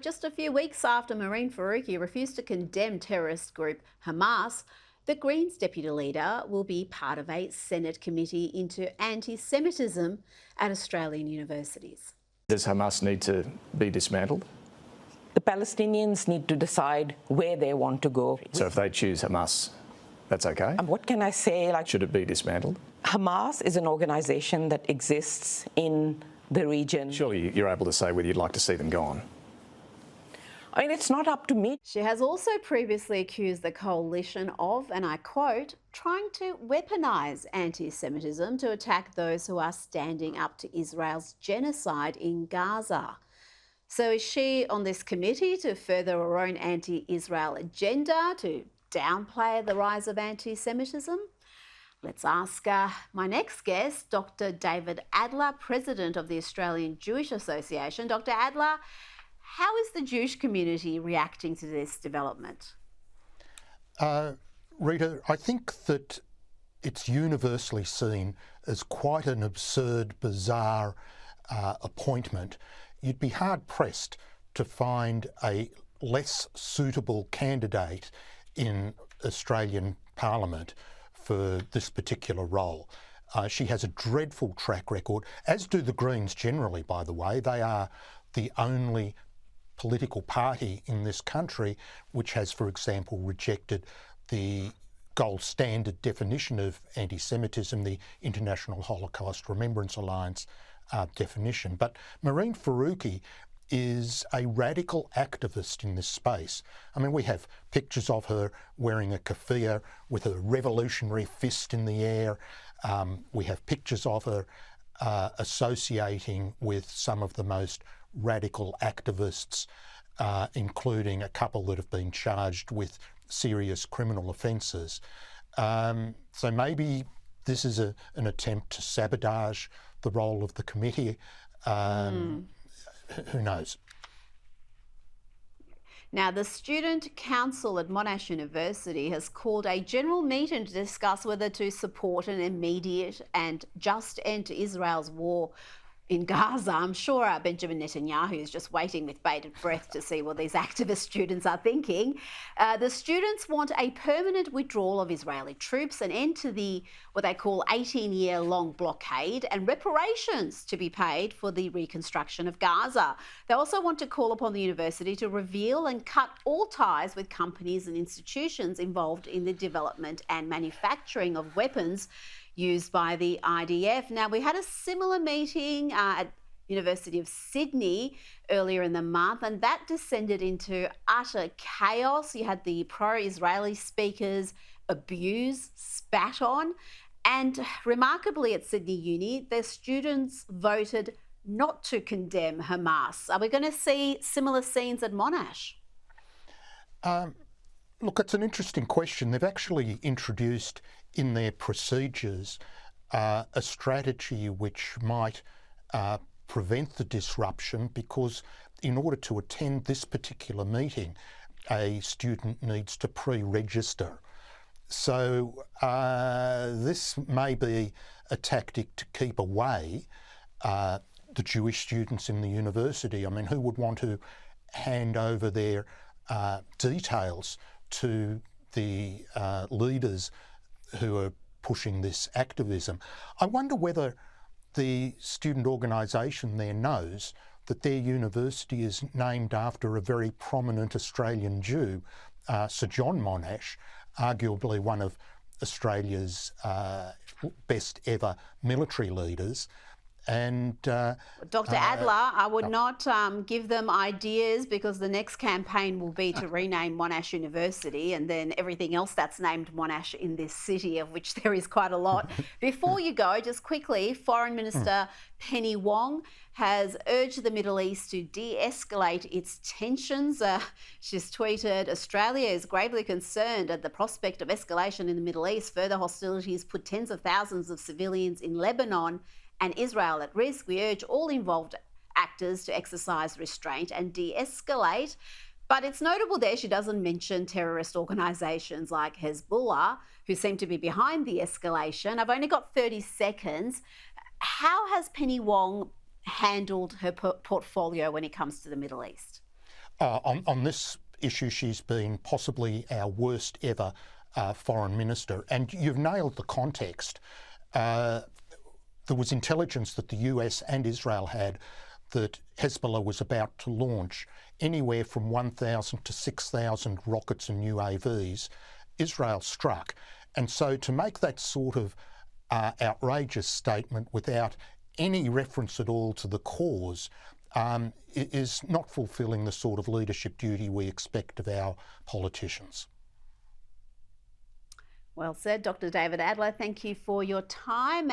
Just a few weeks after Marine Faruqi refused to condemn terrorist group Hamas, the Greens deputy leader will be part of a Senate committee into anti-Semitism at Australian universities. Does Hamas need to be dismantled? The Palestinians need to decide where they want to go. So if they choose Hamas, that's okay? What can I say? Should it be dismantled? Hamas is an organisation that exists in the region. Surely you're able to say whether you'd like to see them gone. I mean, it's not up to me. She has also previously accused the coalition of, and I quote, trying to weaponise anti-Semitism to attack those who are standing up to Israel's genocide in Gaza. So is she on this committee to further her own anti-Israel agenda, to downplay the rise of anti-Semitism? Let's ask my next guest, Dr. David Adler, President of the Australian Jewish Association. Dr. Adler, how is the Jewish community reacting to this development? Rita, I think that it's universally seen as quite an absurd, bizarre appointment. You'd be hard-pressed to find a less suitable candidate in Australian Parliament for this particular role. She has a dreadful track record, as do the Greens generally, by the way. They are the only political party in this country which has, for example, rejected the gold standard definition of anti-Semitism, the International Holocaust Remembrance Alliance definition. But Marine Faruqi is a radical activist in this space. I mean, we have pictures of her wearing a keffiyeh with a revolutionary fist in the air. We have pictures of her associating with some of the most radical activists, including a couple that have been charged with serious criminal offences. So maybe this is an attempt to sabotage the role of the committee. Who knows? Now, the Student Council at Monash University has called a general meeting to discuss whether to support an immediate and just end to Israel's war in Gaza. I'm sure Benjamin Netanyahu is just waiting with bated breath to see what these activist students are thinking. The students want a permanent withdrawal of Israeli troops, an end to the what they call 18-year-long blockade, and reparations to be paid for the reconstruction of Gaza. They also want to call upon the university to reveal and cut all ties with companies and institutions involved in the development and manufacturing of weapons used by the IDF. Now, we had a similar meeting at University of Sydney earlier in the month, and that descended into utter chaos. You had the pro-Israeli speakers abused, spat on, and remarkably at Sydney Uni, their students voted not to condemn Hamas. Are we going to see similar scenes at Monash? Look, it's an interesting question. They've actually introduced in their procedures a strategy which might prevent the disruption, because in order to attend this particular meeting, a student needs to pre-register. So this may be a tactic to keep away the Jewish students in the university. I mean, who would want to hand over their details to the leaders who are pushing this activism? I wonder whether the student organisation there knows that their university is named after a very prominent Australian Jew, Sir John Monash, arguably one of Australia's best ever military leaders. And Dr. Adler, I would not give them ideas, because the next campaign will be to rename Monash University, and then everything else that's named Monash in this city, of which there is quite a lot. Before you go, just quickly, Foreign Minister Penny Wong has urged the Middle East to de-escalate its tensions. She's tweeted, Australia is gravely concerned at the prospect of escalation in the Middle East. Further hostilities put tens of thousands of civilians in Lebanon and Israel at risk. We urge all involved actors to exercise restraint and de-escalate. But it's notable there she doesn't mention terrorist organisations like Hezbollah, who seem to be behind the escalation. I've only got 30 seconds. How has Penny Wong handled her portfolio when it comes to the Middle East? On this issue, she's been possibly our worst ever foreign minister. And you've nailed the context. There was intelligence that the US and Israel had that Hezbollah was about to launch anywhere from 1,000 to 6,000 rockets and UAVs. Israel struck. And so to make that sort of outrageous statement without any reference at all to the cause is not fulfilling the sort of leadership duty we expect of our politicians. Well said, Dr. David Adler. Thank you for your time.